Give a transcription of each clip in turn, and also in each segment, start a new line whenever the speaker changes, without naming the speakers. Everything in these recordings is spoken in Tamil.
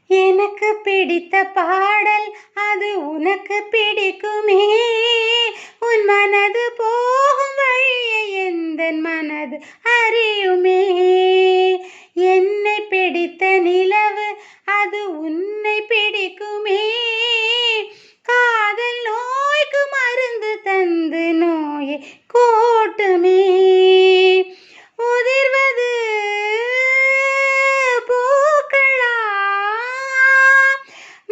எனக்கு பிடித்த பாடல் அது உனக்கு பிடிக்குமே. உன் மனது போகும் வழியை எந்தன் மனது அறியுமே. என்னை பிடித்த நிலவு அது உன்னை பிடிக்குமே. காதல் நோய்க்கு மருந்து தந்து நோயை கூட்டுமே. உதிர்வது பூக்களா,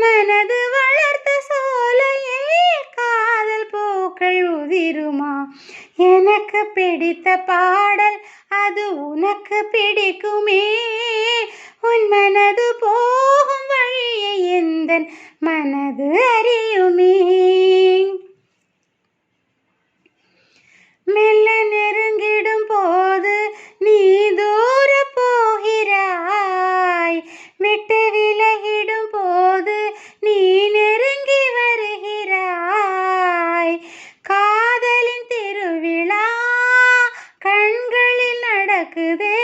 மனது வளர்த்த சோலையே காதல் பூக்கள் உதிருமா? எனக்கு பிடித்த பாடல் அது உனக்கு பிடிக்குமே. உன் மனது போகும் வழியை எந்தன் மனது அறியுமே. மெல்ல நெருங்கிடும் போது நீ தூர போகிறாய். விட்டு விலகிடும் போது நீ நெருங்கி வருகிறாய். காதலின் திருவிழா கண்களில் நடக்குதே.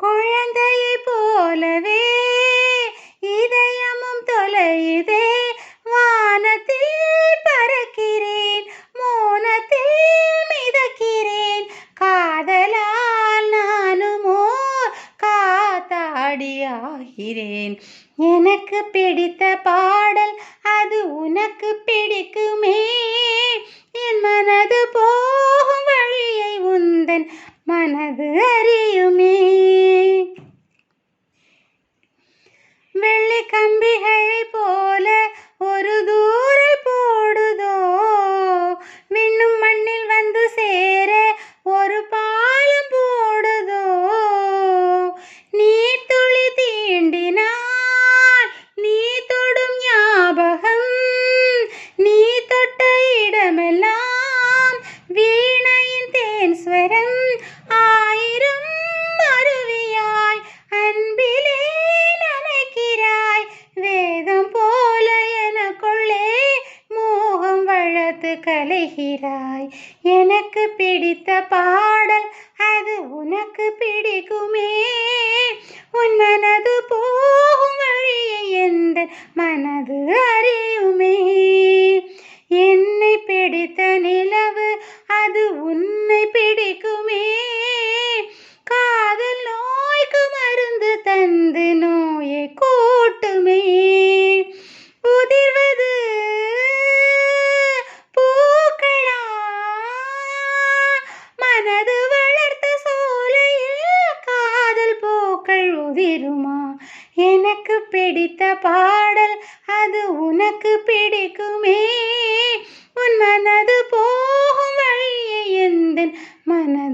குழந்தையை போலவே இதயமும் தொலையுதே. வானத்தில் பறக்கிறேன், மோனத்தில் மிதக்கிறேன். காதலால் நானுமோ காத்தாடியாகிறேன். எனக்கு பிடித்த பாடல் அது உனக்கு பிடிக்குமே. என் மனது போகும் வழியை உந்தன் மனது அறியுமே. வெள்ளி கம்பிகளை போல ஒரு தூரல் போடுதோ. விண்ணும் மண்ணில் வந்து சேர ஒரு பாலம் போடுதோ. நீ துளி தீண்டினால் நீ தொடும் ஞாபகம். நீ தொட்ட இடமெல்லாம் வீணையின் தேன் ஸ்வரம். ஆயிரம் அருவியாய் அன்பிலே நனைக்கிறாய். வேதம் போல எனக்குள்ளே மோகம் வளர்த்து கலைகிறாய். எனக்கு பிடித்த பாடல் அது உனக்கு பிடிக்குமே. உன் மனது போகும் வழியை எந்தன் மனது அறியுமே. என்னை பிடித்த நிலவு அது உன்னை பிடிக்குமே. காதல் நோய்க்கு மருந்து தந்து நோயை கூட்டுமே. உதிர்வது பூக்களா, மனது வளர்த்த சோலையில் காதல் பூக்கள் உதிருமா? எனக்கு பிடித்த பாடல் அது உனக்கு பிடிக்குமே. உன் மனது போகும் வழியை எந்தன் மனது